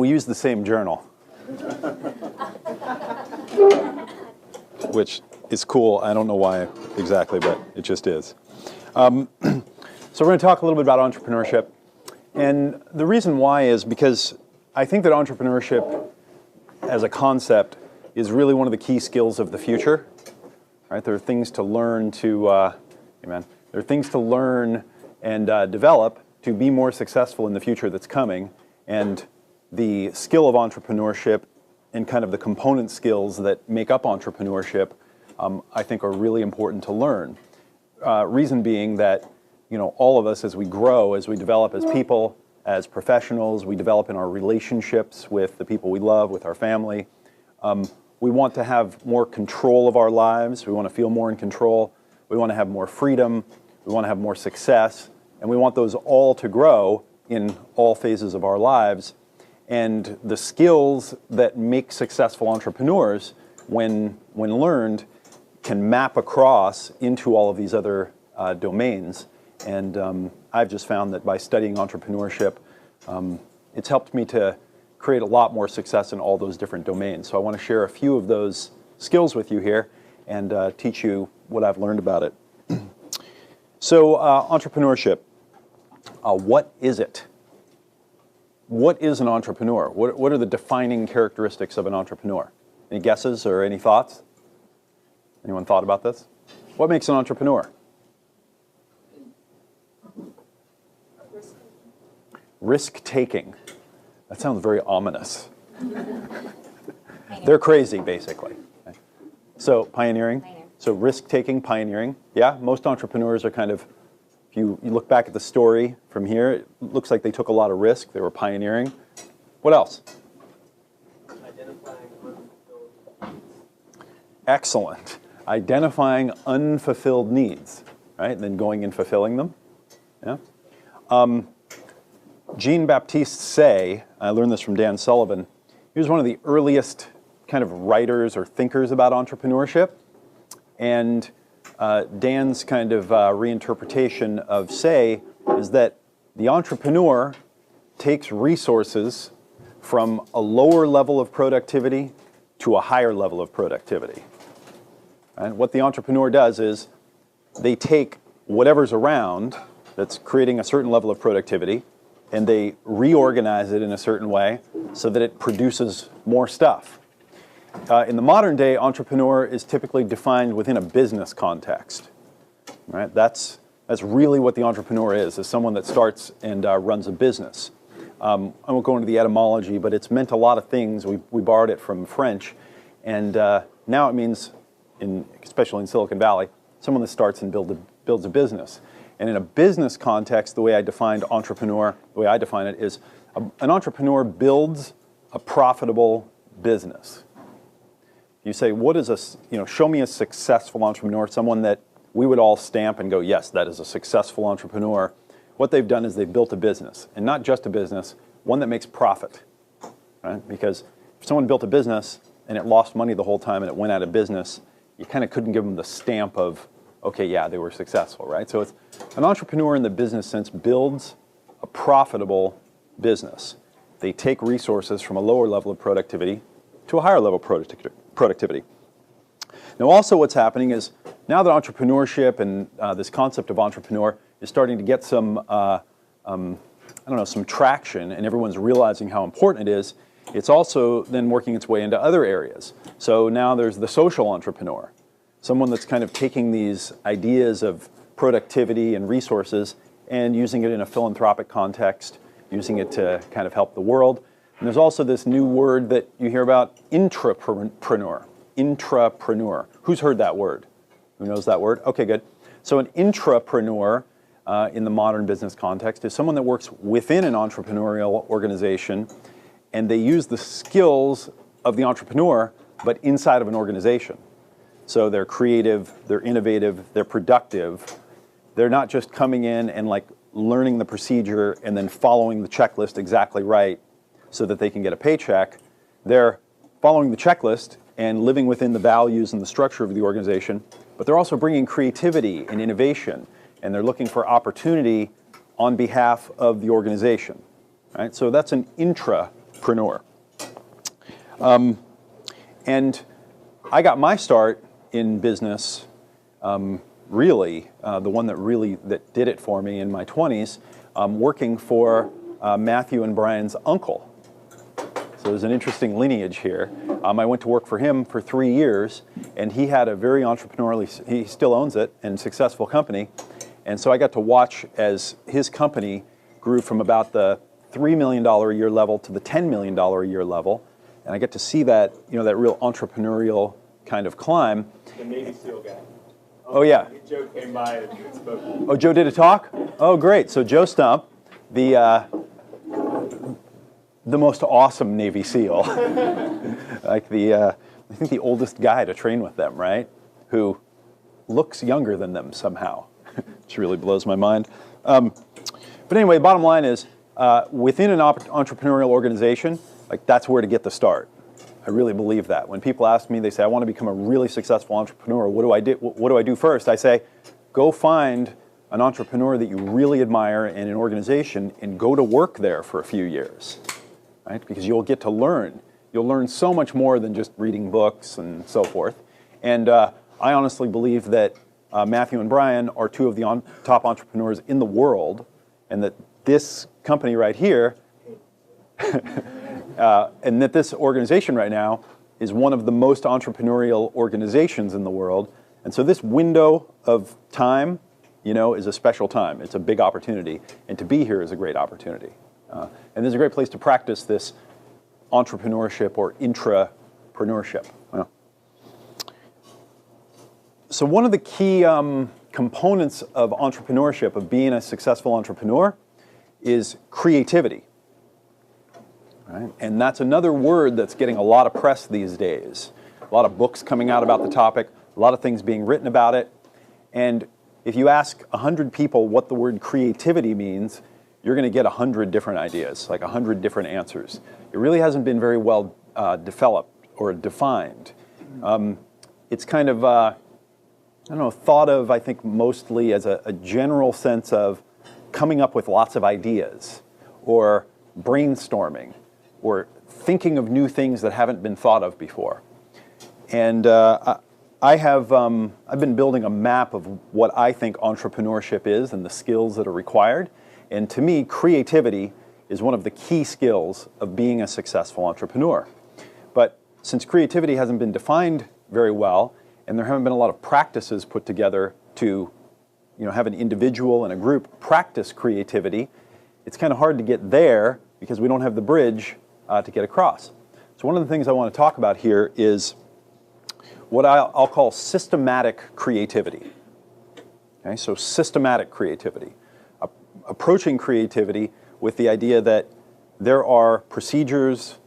we use the same journal, which is cool. I don't know why exactly, but it just is. So we're going to talk a little bit about entrepreneurship. And the reason why is because I think that entrepreneurship as a concept is really one of the key skills of the future. Right? There are things to learn There are things to learn and develop to be more successful in the future that's coming. And the skill of entrepreneurship and kind of the component skills that make up entrepreneurship, I think are really important to learn. Reason being that, all of us as we grow, as we develop as people, as professionals, we develop in our relationships with the people we love, with our family. We want to have more control of our lives. We want to feel more in control. We want to have more freedom. We want to have more success. And we want those all to grow in all phases of our lives. And the skills that make successful entrepreneurs, when learned, can map across into all of these other domains. And I've just found that by studying entrepreneurship, it's helped me to create a lot more success in all those different domains. So I want to share a few of those skills with you here and teach you what I've learned about it. So entrepreneurship, what is it? What is an entrepreneur? What are the defining characteristics of an entrepreneur? Any guesses or any thoughts? Anyone thought about this? What makes an entrepreneur? Risk-taking. That sounds very ominous. They're crazy, basically. So pioneering. So risk-taking, pioneering. Yeah, most entrepreneurs are kind of, if you look back at the story from here, it looks like they took a lot of risk. They were pioneering. What else? Identifying unfulfilled needs. Excellent. Identifying unfulfilled needs, right? And then going and fulfilling them. Yeah. Jean-Baptiste Say, I learned this from Dan Sullivan, he was one of the earliest kind of writers or thinkers about entrepreneurship. And Dan's kind of reinterpretation of Say is that the entrepreneur takes resources from a lower level of productivity to a higher level of productivity. And what the entrepreneur does is they take whatever's around that's creating a certain level of productivity and they reorganize it in a certain way so that it produces more stuff. In the modern day, entrepreneur is typically defined within a business context. Right? That's really what the entrepreneur is someone that starts and runs a business. I won't go into the etymology, but it's meant a lot of things. We borrowed it from French, and now it means, especially in Silicon Valley, someone that starts and builds a business. And in a business context, the way I define entrepreneur, the way I define it is an entrepreneur builds a profitable business. You say, what is show me a successful entrepreneur, someone that we would all stamp and go, yes, that is a successful entrepreneur. What they've done is they've built a business, and not just a business, one that makes profit, right? Because if someone built a business and it lost money the whole time and it went out of business, you kind of couldn't give them the stamp of, okay, yeah, they were successful, right? So it's an entrepreneur in the business sense builds a profitable business. They take resources from a lower level of productivity to a higher level of productivity. Now also what's happening is now that entrepreneurship and this concept of entrepreneur is starting to get some, some traction and everyone's realizing how important it is, it's also then working its way into other areas. So now there's the social entrepreneur. Someone that's kind of taking these ideas of productivity and resources and using it in a philanthropic context, using it to kind of help the world. And there's also this new word that you hear about, intrapreneur. Intrapreneur. Who's heard that word? Who knows that word? Okay, good. So an intrapreneur in the modern business context is someone that works within an entrepreneurial organization, and they use the skills of the entrepreneur, but inside of an organization. So they're creative, they're innovative, they're productive. They're not just coming in and like learning the procedure and then following the checklist exactly right so that they can get a paycheck. They're following the checklist and living within the values and the structure of the organization, but they're also bringing creativity and innovation, and they're looking for opportunity on behalf of the organization. Right? So that's an intrapreneur. entrepreneur. And I got my start in business, really, the one that did it for me in my 20s, working for Matthew and Brian's uncle. So there's an interesting lineage here. I went to work for him for 3 years, and he had a very entrepreneurially, he still owns it, and successful company. And so I got to watch as his company grew from about the $3 million a year level to the $10 million a year level. And I get to see that, that real entrepreneurial kind of climb. The Navy SEAL guy. Oh, yeah. Joe came by and spoke. Oh, Joe did a talk? Oh, great. So Joe Stump, the most awesome Navy SEAL. Like I think the oldest guy to train with them, right? Who looks younger than them somehow, which really blows my mind. But anyway, the bottom line is, within an entrepreneurial organization, like that's where to get the start. I really believe that. When people ask me, they say, I want to become a really successful entrepreneur, what do I do? What do I do first? I say, go find an entrepreneur that you really admire in an organization and go to work there for a few years, right? Because you'll get to learn. You'll learn so much more than just reading books and so forth. And I honestly believe that Matthew and Brian are two of the top entrepreneurs in the world, and that this company right here, and that this organization right now is one of the most entrepreneurial organizations in the world. And so this window of time, is a special time. It's a big opportunity. And to be here is a great opportunity. And there's a great place to practice this entrepreneurship or intrapreneurship. So one of the key components of entrepreneurship, of being a successful entrepreneur, is creativity. Right? And that's another word that's getting a lot of press these days. A lot of books coming out about the topic, a lot of things being written about it. And if you ask 100 people what the word creativity means, you're going to get 100 different ideas, like 100 different answers. It really hasn't been very well developed or defined. It's kind of, thought of, I think, mostly as a general sense of coming up with lots of ideas, or brainstorming, or thinking of new things that haven't been thought of before. And I've been building a map of what I think entrepreneurship is and the skills that are required. And to me, creativity is one of the key skills of being a successful entrepreneur. But since creativity hasn't been defined very well, and there haven't been a lot of practices put together to have an individual and a group practice creativity, it's kind of hard to get there because we don't have the bridge to get across. So one of the things I want to talk about here is what I'll call systematic creativity. Okay, so systematic creativity. Approaching creativity with the idea that there are procedures,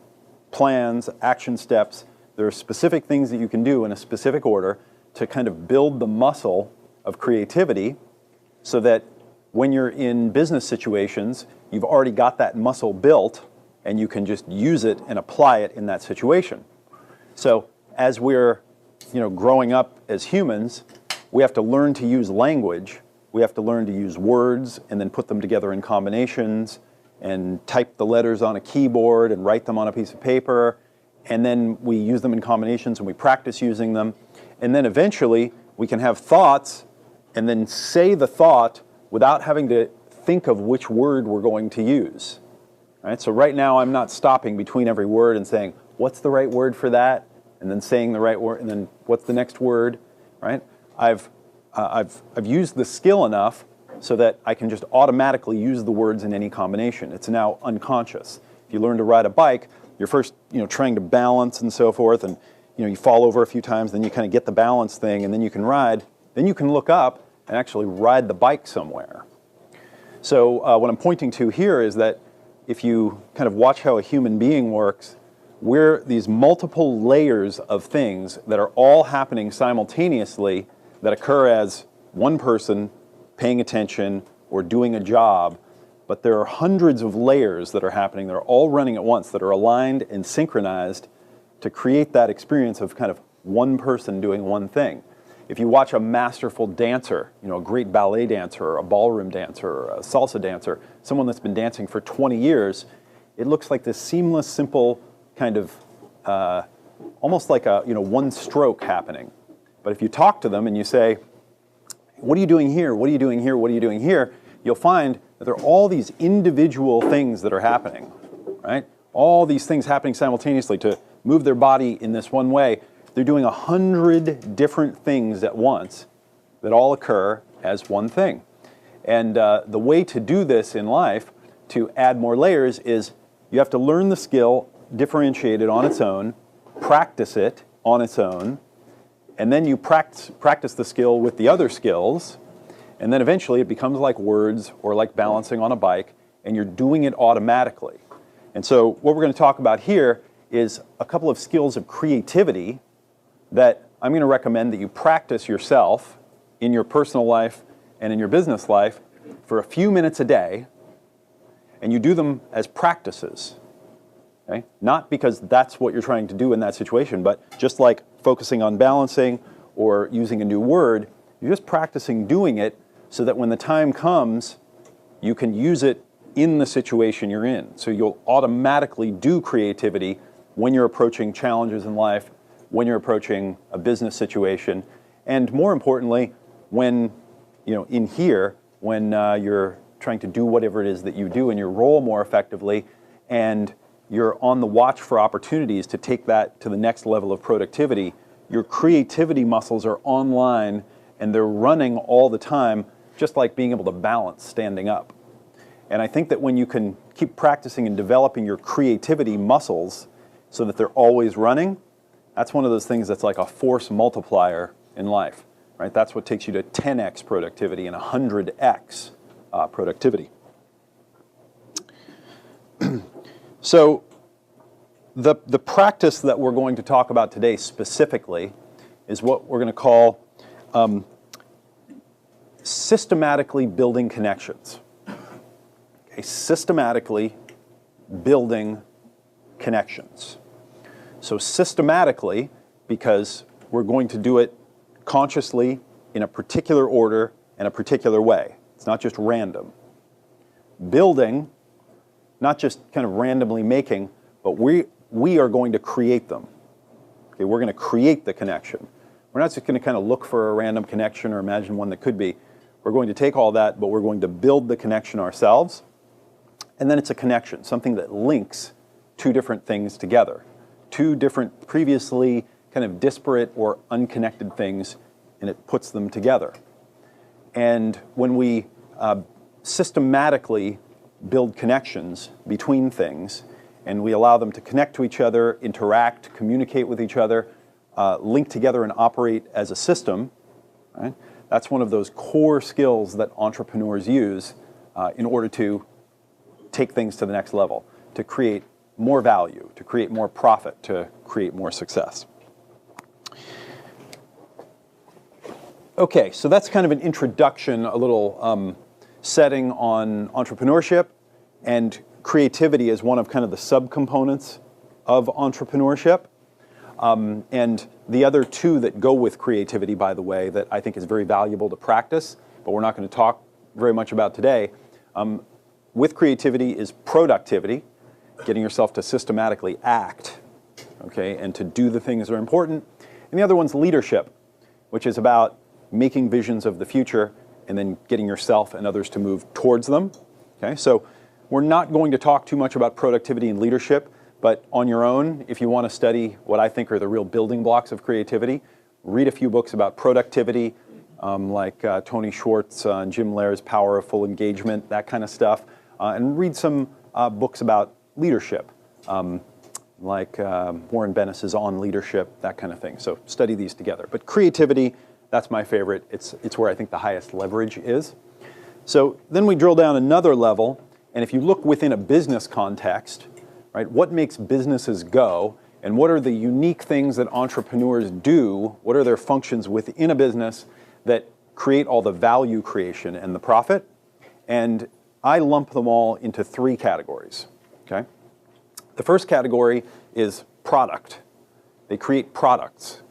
plans, action steps, there are specific things that you can do in a specific order to kind of build the muscle of creativity so that when you're in business situations, you've already got that muscle built and you can just use it and apply it in that situation. So as we're growing up as humans, we have to learn to use language. We have to learn to use words and then put them together in combinations and type the letters on a keyboard and write them on a piece of paper. And then we use them in combinations and we practice using them. And then eventually we can have thoughts and then say the thought without having to think of which word we're going to use. Right? So right now I'm not stopping between every word and saying, what's the right word for that? And then saying the right word, and then what's the next word? Right? I've used the skill enough so that I can just automatically use the words in any combination. It's now unconscious. If you learn to ride a bike, you're first trying to balance and so forth, and you fall over a few times, then you kind of get the balance thing, and then you can ride. Then you can look up and actually ride the bike somewhere. So what I'm pointing to here is that if you kind of watch how a human being works, we're these multiple layers of things that are all happening simultaneously that occur as one person paying attention or doing a job, but there are hundreds of layers that are happening that are all running at once, that are aligned and synchronized to create that experience of kind of one person doing one thing. If you watch a masterful dancer, a great ballet dancer or a ballroom dancer or a salsa dancer, someone that's been dancing for 20 years, it looks like this seamless, simple kind of, almost like a one stroke happening. But if you talk to them and you say, what are you doing here? What are you doing here? What are you doing here? You'll find that there are all these individual things that are happening, right? All these things happening simultaneously to move their body in this one way. They're doing 100 different things at once that all occur as one thing. And the way to do this in life, to add more layers, is you have to learn the skill, differentiate it on its own, practice it on its own, and then you practice the skill with the other skills, and then eventually it becomes like words or like balancing on a bike, and you're doing it automatically. And so what we're going to talk about here is a couple of skills of creativity that I'm going to recommend that you practice yourself in your personal life and in your business life for a few minutes a day, and you do them as practices. Okay? Not because that's what you're trying to do in that situation, but just like focusing on balancing or using a new word, you're just practicing doing it so that when the time comes, you can use it in the situation you're in. So you'll automatically do creativity when you're approaching challenges in life, when you're approaching a business situation, and more importantly, when, in here, when you're trying to do whatever it is that you do in your role more effectively, and you're on the watch for opportunities to take that to the next level of productivity, your creativity muscles are online and they're running all the time, just like being able to balance standing up. And I think that when you can keep practicing and developing your creativity muscles so that they're always running, that's one of those things that's like a force multiplier in life, right? That's what takes you to 10x productivity and 100x productivity. So the practice that we're going to talk about today specifically is what we're going to call systematically building connections. Okay, systematically building connections. So systematically, because we're going to do it consciously in a particular order and a particular way. It's not just random. Building, not just kind of randomly making, but we are going to create them. Okay, we're going to create the connection. We're not just going to kind of look for a random connection or imagine one that could be. We're going to take all that, but we're going to build the connection ourselves. And then it's a connection, something that links two different things together. Two different previously kind of disparate or unconnected things, and it puts them together. And when we systematically build connections between things, and we allow them to connect to each other, interact, communicate with each other, link together and operate as a system, right? That's one of those core skills that entrepreneurs use in order to take things to the next level, to create more value, to create more profit, to create more success. Okay, so that's kind of an introduction, a little setting on entrepreneurship, and creativity is one of kind of the subcomponents of entrepreneurship. And the other two that go with creativity, by the way, that I think is very valuable to practice, but we're not going to talk very much about today, with creativity is productivity, getting yourself to systematically act, okay, and to do the things that are important. And the other one's leadership, which is about making visions of the future and then getting yourself and others to move towards them. Okay, so we're not going to talk too much about productivity and leadership, but on your own, if you want to study what I think are the real building blocks of creativity, read a few books about productivity, like Tony Schwartz and Jim Lair's Power of Full Engagement, that kind of stuff, and read some books about leadership, like Warren Bennis's On Leadership, that kind of thing. So study these together. But creativity, that's my favorite. It's where I think the highest leverage is. So then we drill down another level, and if you look within a business context, right, what makes businesses go, and what are the unique things that entrepreneurs do, what are their functions within a business that create all the value creation and the profit? And I lump them all into three categories, okay? The first category is product. They create products.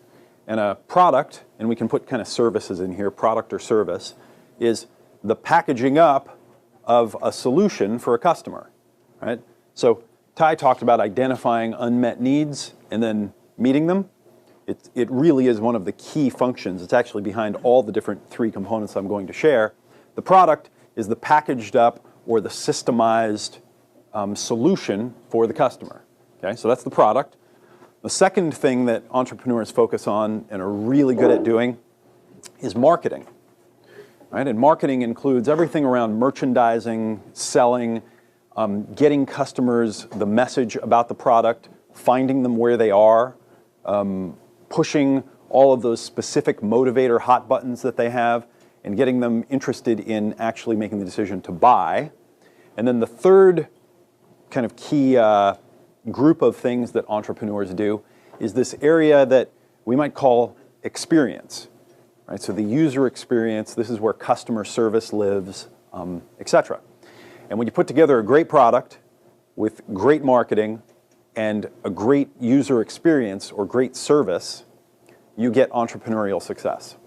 And a product, and we can put kind of services in here, product or service, is the packaging up of a solution for a customer, right? So Ty talked about identifying unmet needs and then meeting them. It really is one of the key functions. It's actually behind all the different three components I'm going to share. The product is the packaged up or the systemized solution for the customer. Okay, so that's the product. The second thing that entrepreneurs focus on and are really good at doing is marketing. Right? And marketing includes everything around merchandising, selling, getting customers the message about the product, finding them where they are, pushing all of those specific motivator hot buttons that they have, and getting them interested in actually making the decision to buy. And then the third kind of key group of things that entrepreneurs do is this area that we might call experience. Right? So the user experience, this is where customer service lives, etc. And when you put together a great product with great marketing and a great user experience or great service, you get entrepreneurial success.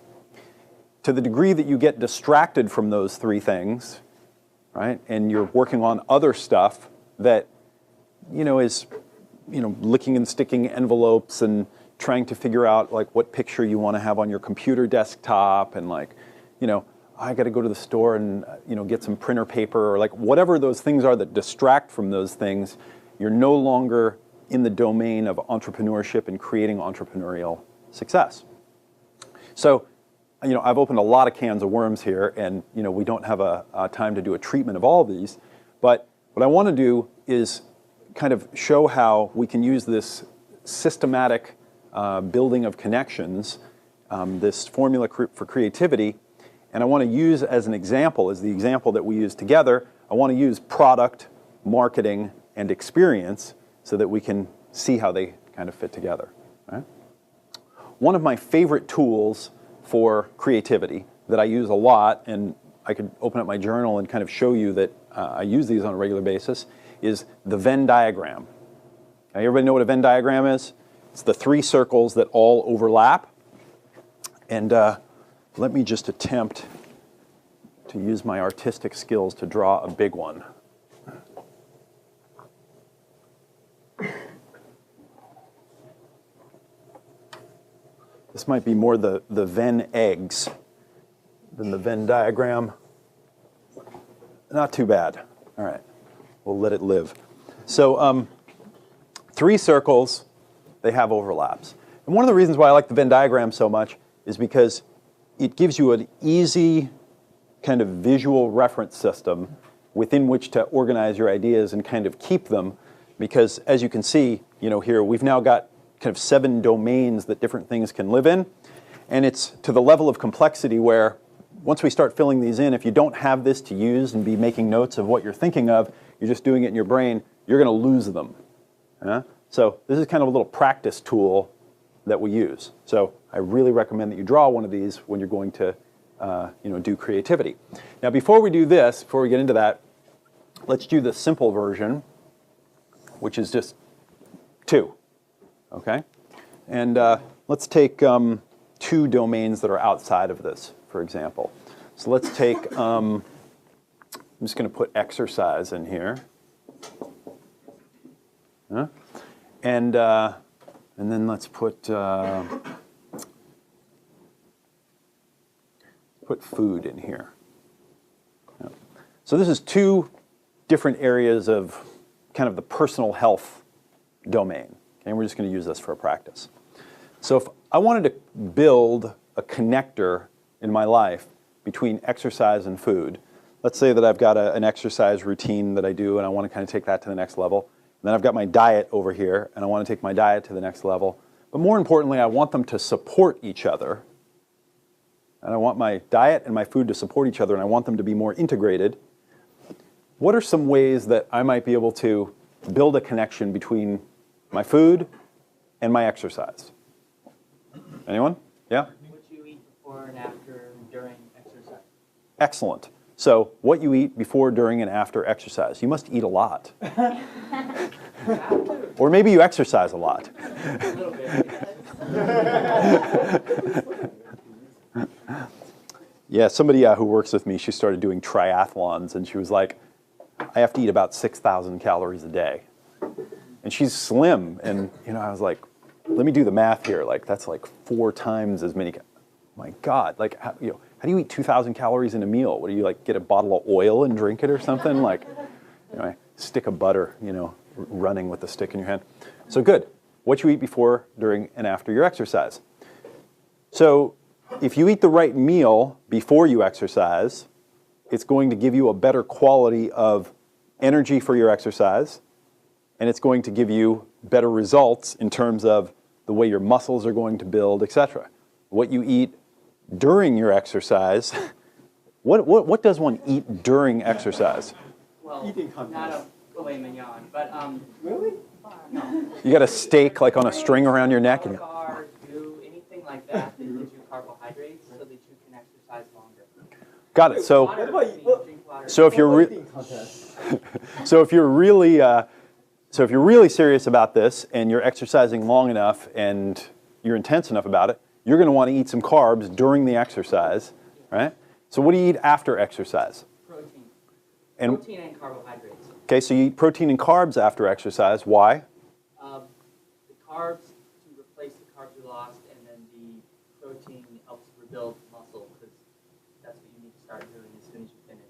To the degree that you get distracted from those three things, right, and you're working on other stuff that, is, licking and sticking envelopes and trying to figure out like what picture you want to have on your computer desktop and like, I got to go to the store and, get some printer paper or like whatever those things are that distract from those things, you're no longer in the domain of entrepreneurship and creating entrepreneurial success. So, I've opened a lot of cans of worms here and, we don't have a time to do a treatment of all of these, but what I want to do is kind of show how we can use this systematic building of connections, this formula for creativity, and I want to use as an example, as the example that we use together, I want to use product, marketing, and experience so that we can see how they kind of fit together. Right? One of my favorite tools for creativity that I use a lot, and I could open up my journal and kind of show you that I use these on a regular basis, is the Venn diagram. Okay, everybody know what a Venn diagram is? It's the three circles that all overlap. And let me just attempt to use my artistic skills to draw a big one. This might be more the Venn eggs than the Venn diagram. Not too bad. All right, we'll let it live. So three circles, they have overlaps. And one of the reasons why I like the Venn diagram so much is because it gives you an easy kind of visual reference system within which to organize your ideas and kind of keep them. Because as you can see, here we've now got kind of 7 domains that different things can live in. And it's to the level of complexity where once we start filling these in, if you don't have this to use and be making notes of what you're thinking of, you're just doing it in your brain, you're going to lose them. So this is kind of a little practice tool that we use. So I really recommend that you draw one of these when you're going to do creativity. Now before we do this, before we get into that, let's do the simple version, which is just 2. Okay? And let's take 2 domains that are outside of this, for example. So let's take, I'm just going to put exercise in here. And then let's put food in here. So this is 2 different areas of kind of the personal health domain. Okay? And we're just going to use this for a practice. So if I wanted to build a connector in my life between exercise and food, let's say that I've got an exercise routine that I do and I want to kind of take that to the next level. And then I've got my diet over here and I want to take my diet to the next level. But more importantly, I want them to support each other. And I want my diet and my food to support each other and I want them to be more integrated. What are some ways that I might be able to build a connection between my food and my exercise? Anyone? Yeah? What you eat before and after and during exercise. Excellent. So what you eat before, during, and after exercise. You must eat a lot. Or maybe you exercise a lot. A little bit. Yeah, somebody who works with me, she started doing triathlons, and she was like, I have to eat about 6,000 calories a day. and she's slim. And I was like, let me do the math here. Like that's like 4 times as many. My God, like how do you eat 2,000 calories in a meal? What do you like? Get a bottle of oil and drink it or something? Like, a stick of butter, running with the stick in your hand. So good. What you eat before, during, and after your exercise. So if you eat the right meal before you exercise, it's going to give you a better quality of energy for your exercise, and it's going to give you better results in terms of the way your muscles are going to build, etc. What you eat during your exercise, what does one eat during exercise? Well, not a filet mignon, but Really? no. You got a steak like on a string around your neck, and Bar, do anything like that that gives you carbohydrates so that you can exercise longer. got it. So Water, What about you? drink water. so if you're really serious about this and you're exercising long enough and you're intense enough about it, you're going to want to eat some carbs during the exercise, right? So what do you eat after exercise? Protein. And Protein and carbohydrates. okay, so you eat protein and carbs after exercise. Why? The carbs to replace the carbs you lost, and then the protein helps rebuild muscle because that's what you need to start doing as soon as you finish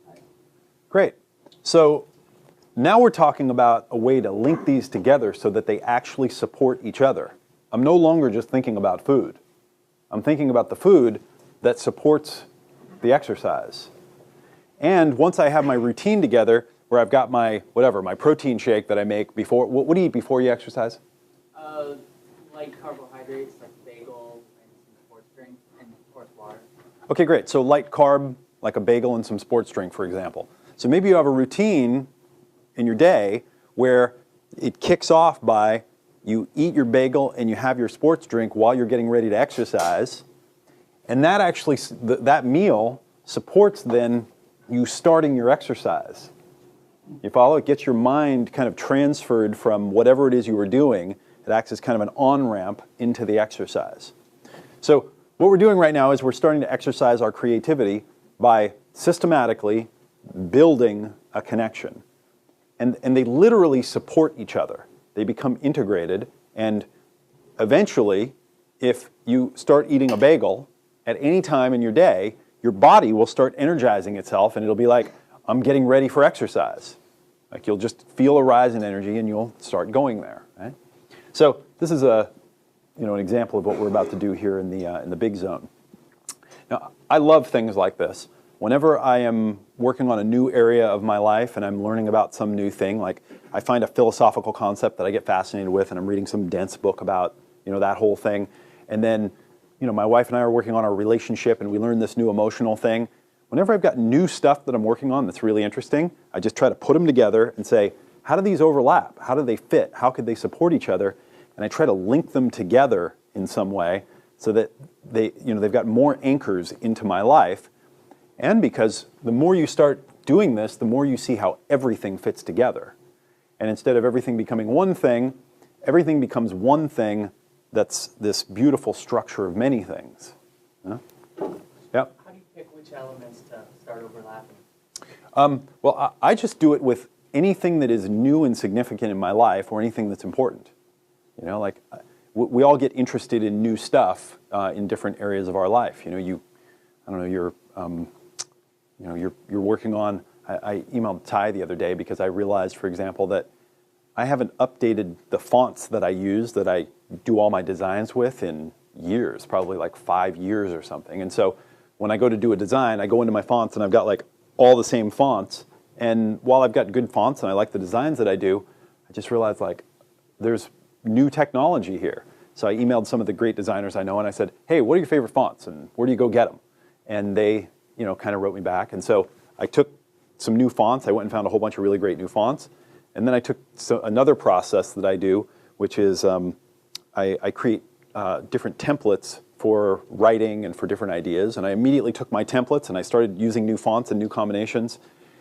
exercise. Great. So now we're talking about a way to link these together so that they actually support each other. I'm no longer just thinking about food. I'm thinking about the food that supports the exercise. And once I have my routine together, where I've got my protein shake that I make before, what do you eat before you exercise? Light carbohydrates like bagel and some sports drink, and of course water. Okay, great. So light carb, like a bagel and some sports drink, for example. So maybe you have a routine in your day where it kicks off by you eat your bagel and you have your sports drink while you're getting ready to exercise. And that actually, that meal supports then you starting your exercise. You follow? It gets your mind kind of transferred from whatever it is you were doing. It acts as kind of an on-ramp into the exercise. So what we're doing right now is we're starting to exercise our creativity by systematically building a connection. And they literally support each other. They become integrated, and eventually, if you start eating a bagel at any time in your day, your body will start energizing itself, and it'll be like, I'm getting ready for exercise. Like you'll just feel a rise in energy, and you'll start going there. Right? So this is an example of what we're about to do here in the big zone. Now, I love things like this. Whenever I am working on a new area of my life and I'm learning about some new thing, like I find a philosophical concept that I get fascinated with, and I'm reading some dense book about that whole thing, and then my wife and I are working on our relationship and we learn this new emotional thing. Whenever I've got new stuff that I'm working on that's really interesting, I just try to put them together and say, how do these overlap? How do they fit? How could they support each other? And I try to link them together in some way so that they've got more anchors into my life. And because the more you start doing this, the more you see how everything fits together. And instead of everything becoming one thing, everything becomes one thing that's this beautiful structure of many things. Yep. How do you pick which elements to start overlapping? Well, I just do it with anything that is new and significant in my life, or anything that's important. We all get interested in new stuff in different areas of our life. You're working on. I emailed Ty the other day because I realized, for example, that I haven't updated the fonts that I use, that I do all my designs with, in years, probably like 5 years or something. And so when I go to do a design, I go into my fonts and I've got like all the same fonts. And while I've got good fonts and I like the designs that I do, I just realized like there's new technology here. So I emailed some of the great designers I know and I said, hey, what are your favorite fonts and where do you go get them? And they kind of wrote me back. And so I took some new fonts. I went and found a whole bunch of really great new fonts. And then I took another process that I do, which is I create different templates for writing and for different ideas. And I immediately took my templates and I started using new fonts and new combinations.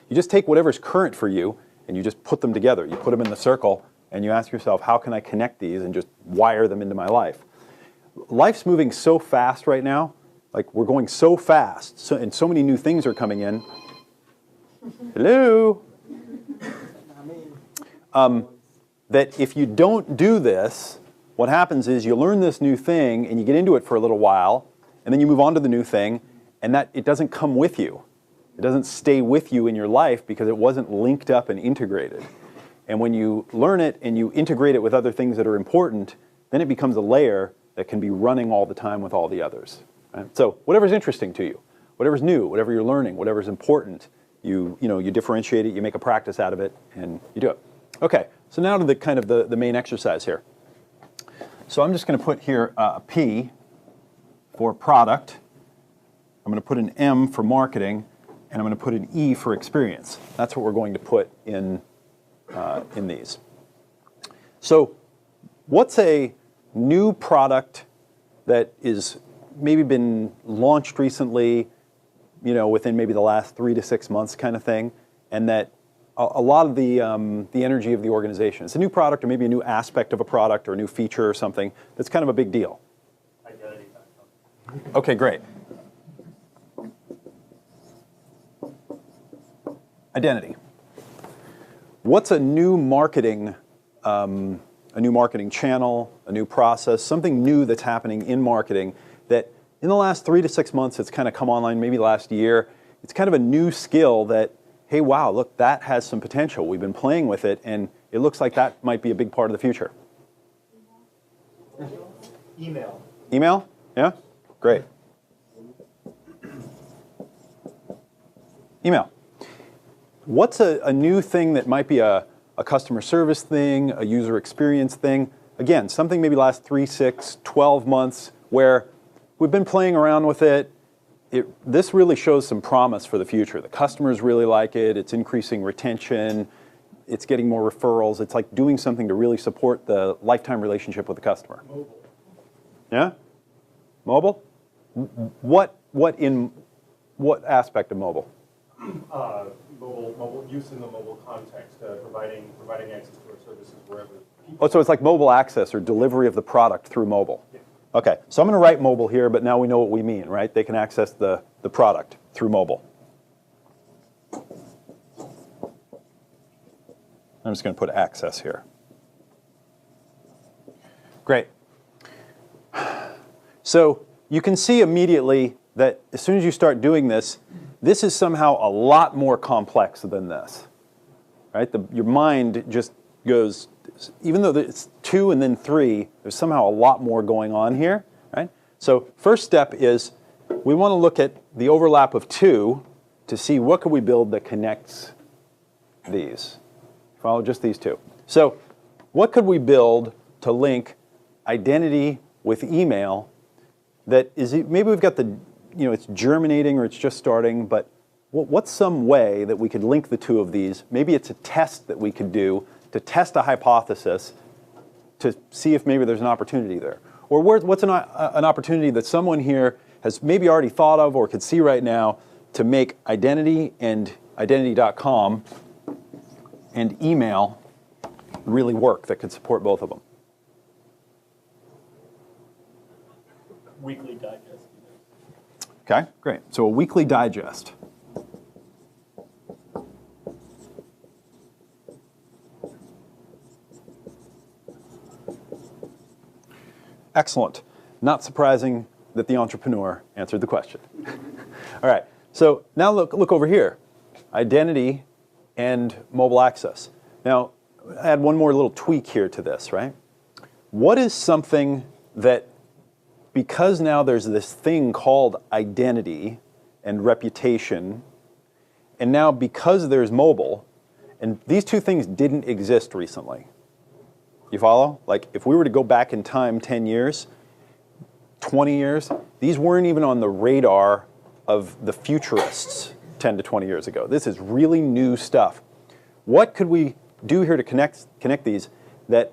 You just take whatever's current for you and you just put them together. You put them in the circle and you ask yourself, how can I connect these and just wire them into my life? Life's moving so fast right now. Like we're going so fast, and so many new things are coming in. Hello? that if you don't do this, what happens is you learn this new thing and you get into it for a little while, and then you move on to the new thing, and that it doesn't come with you. It doesn't stay with you in your life because it wasn't linked up and integrated. And when you learn it and you integrate it with other things that are important, then it becomes a layer that can be running all the time with all the others. Right? So whatever's interesting to you, whatever's new, whatever you're learning, whatever's important, you differentiate it, you make a practice out of it, and you do it. Okay, so now to the kind of the main exercise here. So I'm just going to put here a P for product. I'm going to put an M for marketing, and I'm going to put an E for experience. That's what we're going to put in these. So what's a new product that is maybe been launched recently, within maybe the last 3 to 6 months kind of thing, and that a lot of the energy of the organization. It's a new product or maybe a new aspect of a product or a new feature or something that's kind of a big deal. Identity.com. Okay, great. Identity. What's a new marketing channel, a new process, something new that's happening in marketing that in the last 3 to 6 months it's kind of come online, maybe last year. It's kind of a new skill that, hey, wow, look, that has some potential. We've been playing with it, and it looks like that might be a big part of the future. Email. Email? Yeah? Great. Email. What's a new thing that might be a customer service thing, a user experience thing? Again, something maybe last 3, 6, 12 months where we've been playing around with it. This really shows some promise for the future. The customers really like it. It's increasing retention. It's getting more referrals. It's like doing something to really support the lifetime relationship with the customer. Mobile. Yeah? Mobile? What aspect of mobile? Mobile use in the mobile context, providing access to our services wherever people. Oh, so it's like mobile access or delivery of the product through mobile. Yeah. Okay, so I'm going to write mobile here, but now we know what we mean, right? They can access the product through mobile. I'm just going to put access here. Great. So you can see immediately that as soon as you start doing this, this is somehow a lot more complex than this, right? Your mind just goes, even though it's 2 and then 3, there's somehow a lot more going on here, right? So first step is we want to look at the overlap of 2 to see what could we build that connects these. Follow just these 2. So what could we build to link identity with email that is, maybe we've got it's germinating or it's just starting, but what's some way that we could link the 2 of these? Maybe it's a test that we could do to test a hypothesis to see if maybe there's an opportunity there. Or what's an opportunity that someone here has maybe already thought of or could see right now to make identity and identity.com and email really work that could support both of them? Weekly digest. Okay, great. So a weekly digest. Excellent. Not surprising that the entrepreneur answered the question. All right, so now look over here. Identity and mobile access. Now, add one more little tweak here to this, right? What is something that, because now there's this thing called identity and reputation, and now because there's mobile, and these 2 things didn't exist recently. You follow? Like if we were to go back in time 10 years, 20 years, these weren't even on the radar of the futurists 10 to 20 years ago. This is really new stuff. What could we do here to connect these that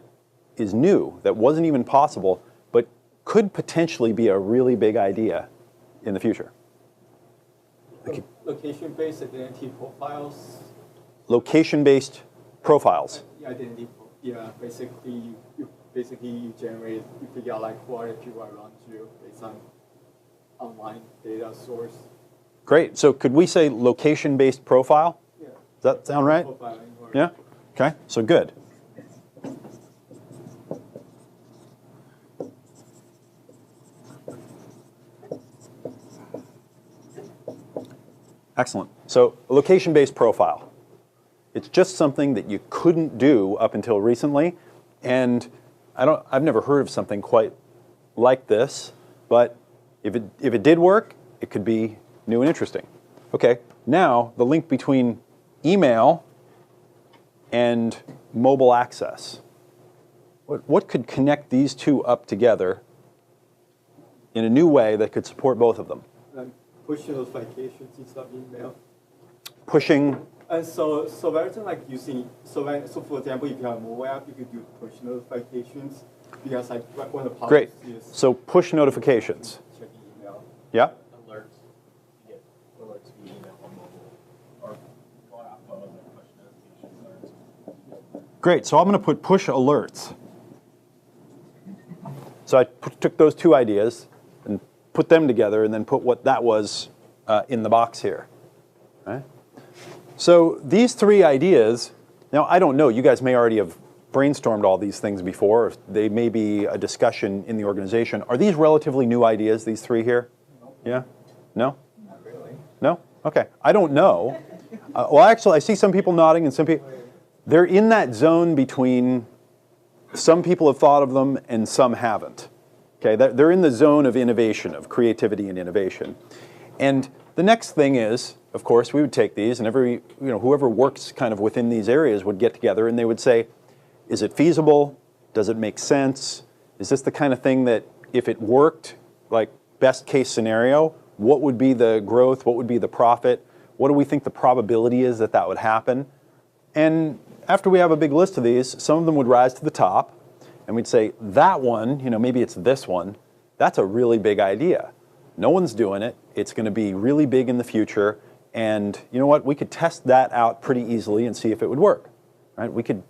is new, that wasn't even possible, but could potentially be a really big idea in the future? Location-based identity profiles. Location-based profiles. Identity, yeah. Basically, you generate, you figure out like who are the people around you based on online data source. Great. So could we say location-based profile? Yeah. Does that sound right? Profiling or Yeah. Okay. So good. Excellent. So a location-based profile. It's just something that you couldn't do up until recently, and I've never heard of something quite like this, but if it did work, it could be new and interesting. Okay, now the link between email and mobile access. What could connect these two up together in a new way that could support both of them? Push notifications instead of email. Pushing. And so rather than like using, so for example, if you have a mobile app, you could do push notifications because like when the policy Great. is So push notifications. checking email. Yeah? Alerts, you get alerts via email or mobile, or going off of other push notification alerts. Great. So I'm going to put push alerts. So I took those two ideas and put them together and then put what that was in the box here. Right? So these three ideas, now I don't know, you guys may already have brainstormed all these things before, or they may be a discussion in the organization. Are these relatively new ideas, these three here? Yeah? No? Not really. No? Okay. I don't know. Well, actually, I see some people nodding and some people, they're in that zone between some people have thought of them and some haven't. Okay, they're in the zone of innovation, of creativity and innovation. And the next thing is, of course, we would take these and whoever works kind of within these areas would get together and they would say, is it feasible? Does it make sense? Is this the kind of thing that if it worked, like best case scenario, what would be the growth? What would be the profit? What do we think the probability is that that would happen? And after we have a big list of these, some of them would rise to the top, and we'd say, that one, maybe it's this one, that's a really big idea. No one's doing it. It's going to be really big in the future, and you know what? We could test that out pretty easily and see if it would work. Right? We could,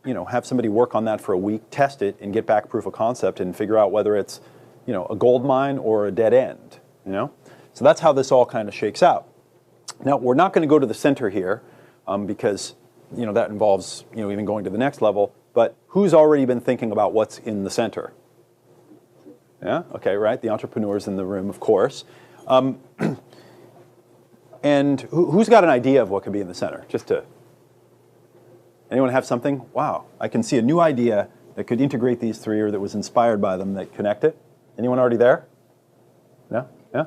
have somebody work on that for a week, test it, and get back proof of concept and figure out whether it's, a gold mine or a dead end. So that's how this all kind of shakes out. Now, we're not going to go to the center here because that involves even going to the next level. But who's already been thinking about what's in the center? Yeah. Okay. Right. The entrepreneurs in the room, of course. And who's got an idea of what could be in the center? Anyone have something? Wow. I can see a new idea that could integrate these three, or that was inspired by them, that connect it. Anyone already there? No. Yeah.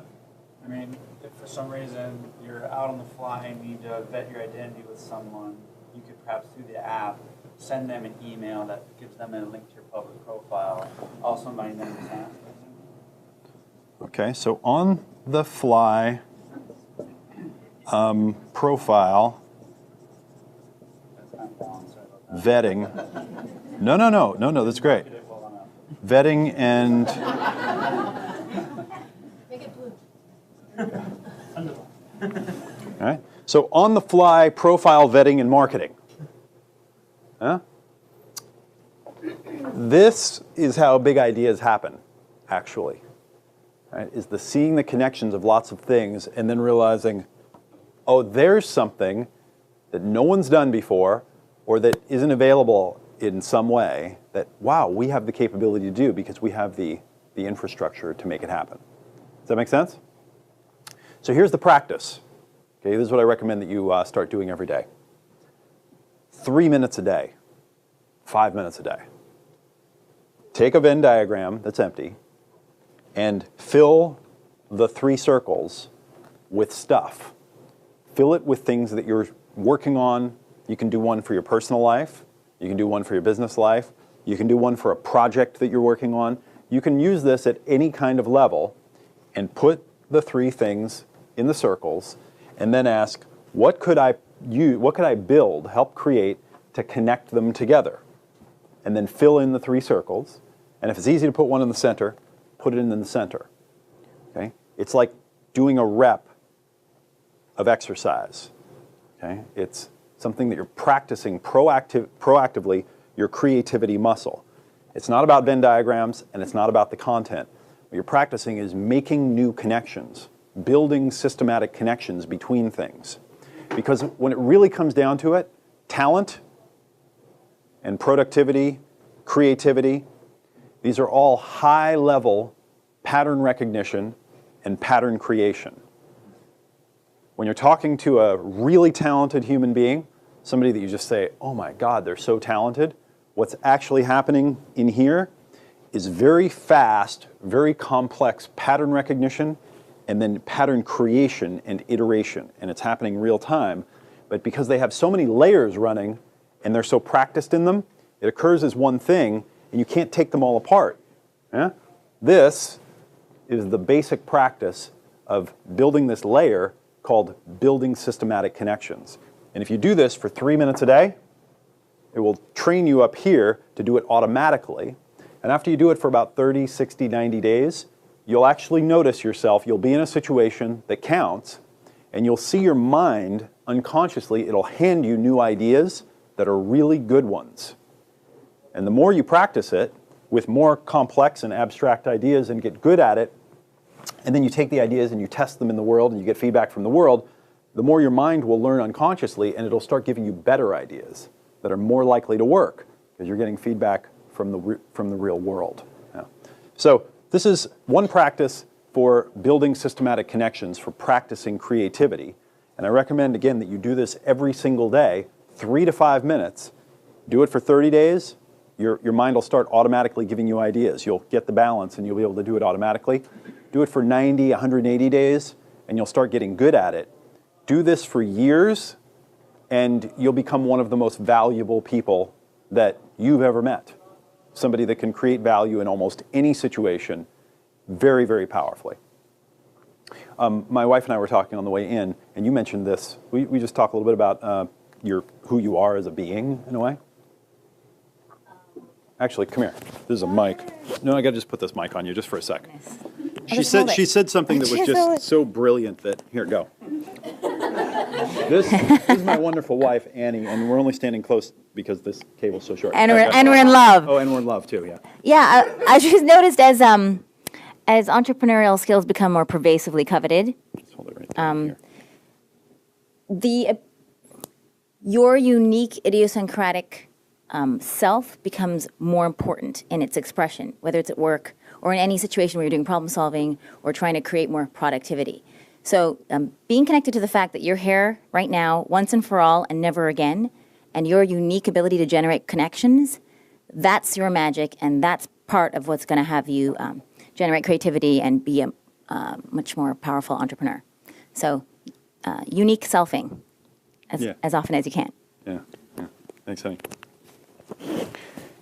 I mean, if for some reason you're out on the fly and need to vet your identity with someone, you could perhaps through the app send them an email that gives them a link to your public profile, also inviting them to sign up. Okay, so on the fly profile That's kind of long, sorry about that. vetting. No, that's great. Get it well enough. Vetting and Make it blue. all right. So on the fly profile vetting and marketing. Huh? This is how big ideas happen, actually. Right? Is the seeing the connections of lots of things and then realizing, oh, there's something that no one's done before or that isn't available in some way that, wow, we have the capability to do because we have the infrastructure to make it happen. Does that make sense? So here's the practice. Okay, this is what I recommend that you start doing every day. 3 minutes a day, 5 minutes a day. Take a Venn diagram that's empty and fill the 3 circles with stuff. Fill it with things that you're working on. You can do one for your personal life. You can do one for your business life. You can do one for a project that you're working on. You can use this at any kind of level and put the 3 things in the circles and then ask, what could I build, help create to connect them together? And then fill in the 3 circles. And if it's easy to put one in the center, put it in the center. Okay? It's like doing a rep of exercise. Okay? It's something that you're practicing proactively, your creativity muscle. It's not about Venn diagrams and it's not about the content. What you're practicing is making new connections, building systematic connections between things. Because when it really comes down to it, talent and productivity, creativity, these are all high-level pattern recognition and pattern creation. When you're talking to a really talented human being, somebody that you just say, oh my God, they're so talented, what's actually happening in here is very fast, very complex pattern recognition, and then pattern creation and iteration, and it's happening real time. But because they have so many layers running, and they're so practiced in them, it occurs as one thing, and you can't take them all apart. Yeah? This is the basic practice of building this layer called building systematic connections. And if you do this for 3 minutes a day, it will train you up here to do it automatically. And after you do it for about 30, 60, 90 days, you'll actually notice yourself, you'll be in a situation that counts, and you'll see your mind unconsciously, it'll hand you new ideas that are really good ones. And the more you practice it with more complex and abstract ideas and get good at it, and then you take the ideas and you test them in the world and you get feedback from the world, the more your mind will learn unconsciously, and it'll start giving you better ideas that are more likely to work because you're getting feedback from the real world. Yeah. So this is one practice for building systematic connections, for practicing creativity. And I recommend, again, that you do this every single day, 3 to 5 minutes. Do it for 30 days. Your mind will start automatically giving you ideas. You'll get the balance and you'll be able to do it automatically. Do it for 90, 180 days, and you'll start getting good at it. Do this for years, and you'll become one of the most valuable people that you've ever met. Somebody that can create value in almost any situation very, very powerfully. My wife and I were talking on the way in, and you mentioned this. We just talked a little bit about who you are as a being, in a way. Actually, come here. This is a mic. No, I got to just put this mic on you just for a sec. She said something that was just so brilliant that, here, go. This is my wonderful wife, Annie, and we're only standing close because this cable's so short. And we're in love. Oh, and we're in love, too, yeah. Yeah, I just noticed as entrepreneurial skills become more pervasively coveted, Just hold it right down here. Your unique idiosyncratic self becomes more important in its expression, whether it's at work or in any situation where you're doing problem solving or trying to create more productivity. So being connected to the fact that you're here right now, once and for all and never again, and your unique ability to generate connections, that's your magic, and that's part of what's going to have you generate creativity and be a much more powerful entrepreneur. So unique selfing as often as you can. Yeah. Thanks, honey.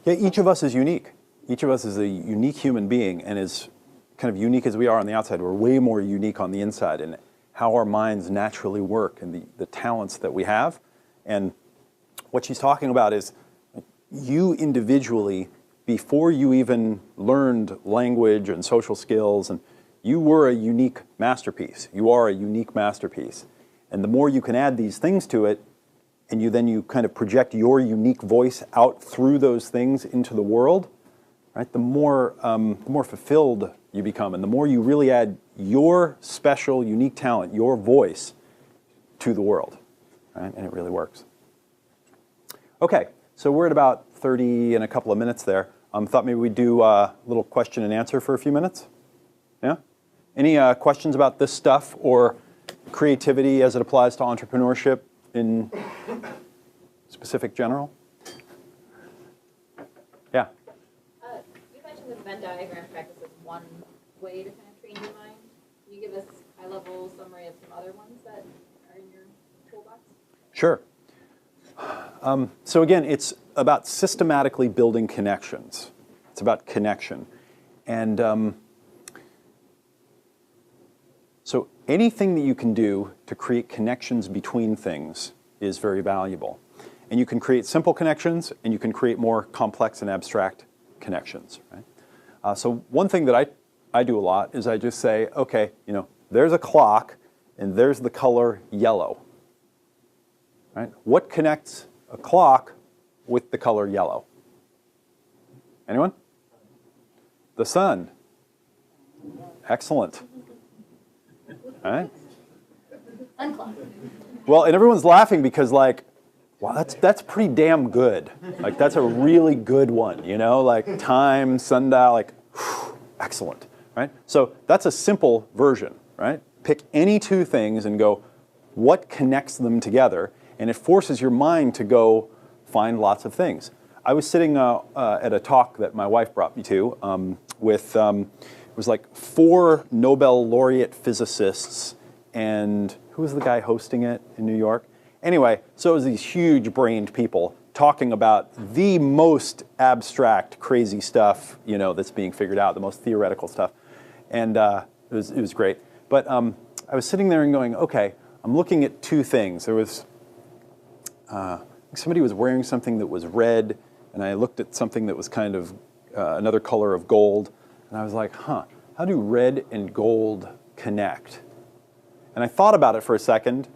Yeah, each of us is unique. Each of us is a unique human being, and as kind of unique as we are on the outside, we're way more unique on the inside in how our minds naturally work and the talents that we have. And what she's talking about is you individually, before you even learned language and social skills, and you were a unique masterpiece. You are a unique masterpiece. And the more you can add these things to it, and you kind of project your unique voice out through those things into the world, right? The more fulfilled you become, and the more you really add your special, unique talent, your voice to the world, right? And it really works. Okay, so we're at about 30 and a couple of minutes there. Thought maybe we'd do a little question and answer for a few minutes. Yeah? Any questions about this stuff or creativity as it applies to entrepreneurship in specific general? Yeah. You mentioned the Venn diagram practice as one way to kind of train your mind. Can you give us a high-level summary of some other ones that are in your toolbox? Sure. So again, it's about systematically building connections. It's about connection. And so anything that you can do to create connections between things is very valuable. And you can create simple connections, and you can create more complex and abstract connections. Right? So one thing that I do a lot is I just say, okay, there's a clock, and there's the color yellow. Right? What connects a clock with the color yellow? Anyone? The sun. Excellent. All right. Unclock. Well, and everyone's laughing because, like, wow, that's pretty damn good. Like, that's a really good one, like time, sundial, like, whew, excellent, right? So that's a simple version, right? Pick any two things and go, what connects them together, and it forces your mind to go find lots of things. I was sitting at a talk that my wife brought me to with, it was like 4 Nobel laureate physicists, and who was the guy hosting it in New York? Anyway, so it was these huge-brained people talking about the most abstract, crazy stuff, you know, that's being figured out, the most theoretical stuff, and it was great. But I was sitting there and going, okay, I'm looking at 2 things. There was somebody was wearing something that was red, and I looked at something that was kind of another color of gold, and I was like, huh, how do red and gold connect? And I thought about it for a second,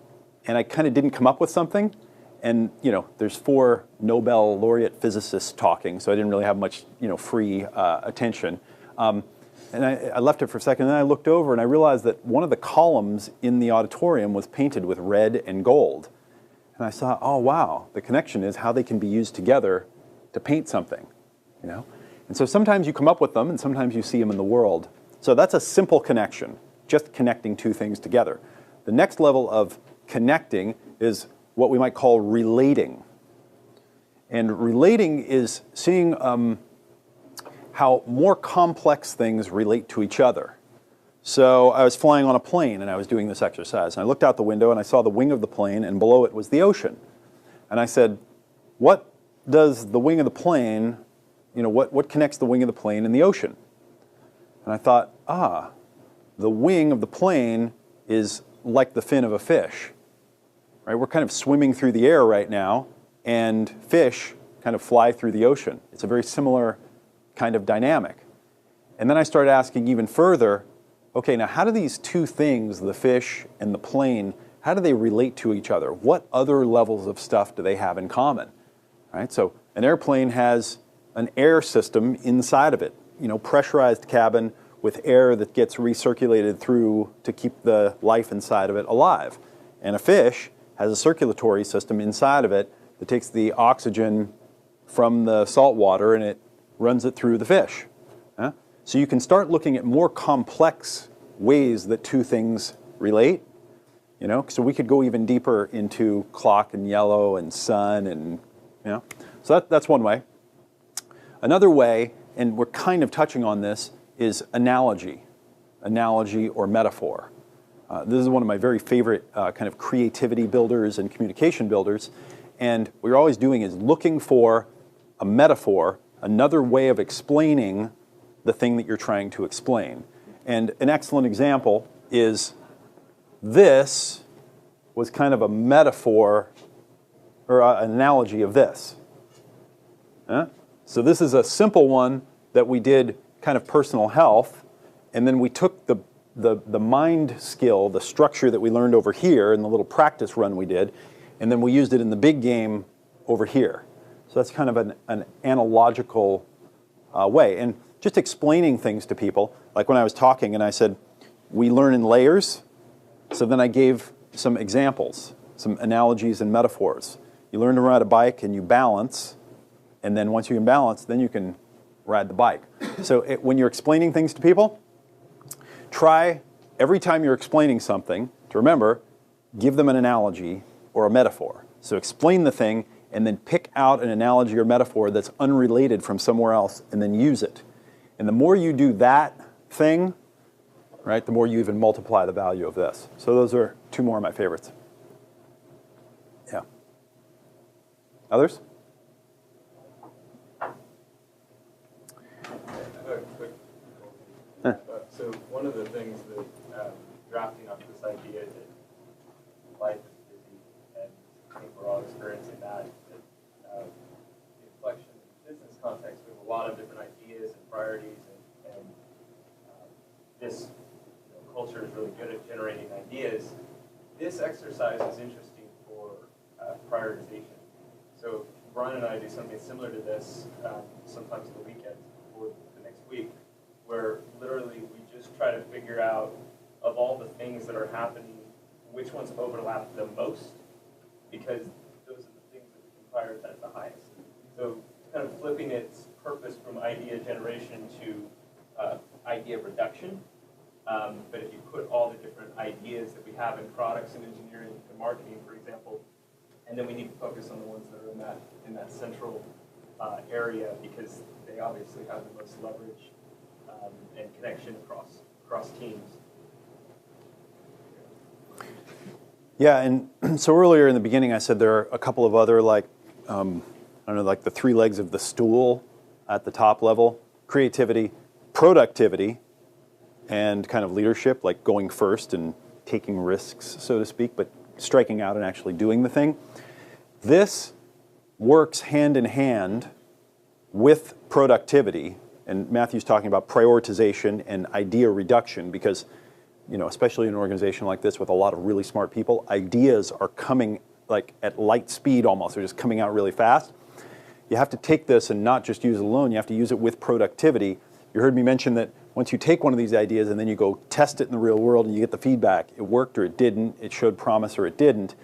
and I kind of didn't come up with something. And you know, there's 4 Nobel laureate physicists talking, so I didn't really have much, you know, free attention. And I left it for a second, and then I looked over, and I realized that one of the columns in the auditorium was painted with red and gold. And I saw, oh wow, the connection is how they can be used together to paint something, you know? And so sometimes you come up with them, and sometimes you see them in the world. So that's a simple connection, just connecting 2 things together. The next level of connecting is what we might call relating. And relating is seeing how more complex things relate to each other. So I was flying on a plane and I was doing this exercise, and I looked out the window and I saw the wing of the plane, and below it was the ocean. And I said, what does the wing of the plane, you know, what connects the wing of the plane and the ocean? And I thought, the wing of the plane is like the fin of a fish. Right? We're kind of swimming through the air right now, and fish kind of fly through the ocean. It's a very similar kind of dynamic. And then I started asking even further, okay, now how do these 2 things, the fish and the plane, how do they relate to each other? What other levels of stuff do they have in common? Right? So an airplane has an air system inside of it, you know, pressurized cabin with air that gets recirculated through to keep the life inside of it alive. And a fish has a circulatory system inside of it that takes the oxygen from the salt water and it runs it through the fish. So you can start looking at more complex ways that 2 things relate. You know, so we could go even deeper into clock and yellow and sun, and you know, so that's one way. Another way, and we're kind of touching on this, is analogy or metaphor. This is one of my very favorite kind of creativity builders and communication builders. And what you're always doing is looking for a metaphor, another way of explaining the thing that you're trying to explain. And an excellent example is this was kind of a metaphor or an analogy of this. So this is a simple one that we did kind of personal health, and then we took the mind skill, the structure that we learned over here in the little practice run we did, and then we used it in the big game over here. So that's kind of an analogical way. And just explaining things to people, like when I was talking and I said, we learn in layers, so then I gave some examples, some analogies and metaphors. You learn to ride a bike and you balance, and then once you can balance, then you can ride the bike. So when you're explaining things to people, try every time you're explaining something to remember, give them an analogy or a metaphor. So explain the thing and then pick out an analogy or metaphor that's unrelated from somewhere else and then use it. And the more you do that thing, right, the more you even multiply the value of this. So those are 2 more of my favorites. Yeah. Others? So one of the things that drafting up this idea that life is busy, and I think we're all experiencing that. The inflection in business context, we have a lot of different ideas and priorities, and this culture is really good at generating ideas. This exercise is interesting for prioritization. So Brian and I do something similar to this sometimes the weekend or the next week, where literally we just try to figure out, of all the things that are happening, which ones overlap the most, because those are the things that we can prioritize the highest. So kind of flipping its purpose from idea generation to idea reduction But if you put all the different ideas that we have in products and engineering and marketing, for example, and then we need to focus on the ones that are in that central area because they obviously have the most leverage and connection across teams. Yeah, and so earlier in the beginning, I said there are a couple of other like I don't know, like the three legs of the stool at the top level: creativity, productivity, and kind of leadership, like going first and taking risks, so to speak, but striking out and actually doing the thing. This works hand in hand with productivity, and Matthew's talking about prioritization and idea reduction because, you know, especially in an organization like this with a lot of really smart people, ideas are coming like at light speed almost. They're just coming out really fast. You have to take this and not just use it alone. You have to use it with productivity. You heard me mention that once you take one of these ideas and then you go test it in the real world and you get the feedback, it worked or it didn't, it showed promise or it didn't,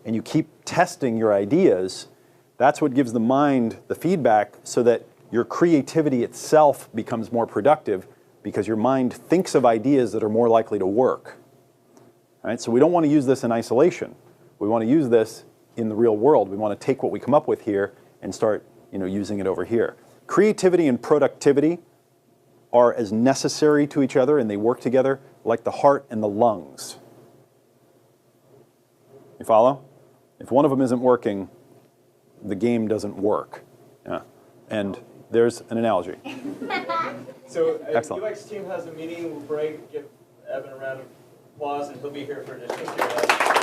and you keep testing your ideas, that's what gives the mind the feedback so that your creativity itself becomes more productive because your mind thinks of ideas that are more likely to work. All right? So we don't want to use this in isolation. We want to use this in the real world. We want to take what we come up with here and start, you know, using it over here. Creativity and productivity are as necessary to each other and they work together like the heart and the lungs. You follow? If one of them isn't working, the game doesn't work. Yeah. And there's an analogy. So Excellent. UX team has a meeting, we'll break, give Eben a round of applause, and he'll be here for additional Q&A.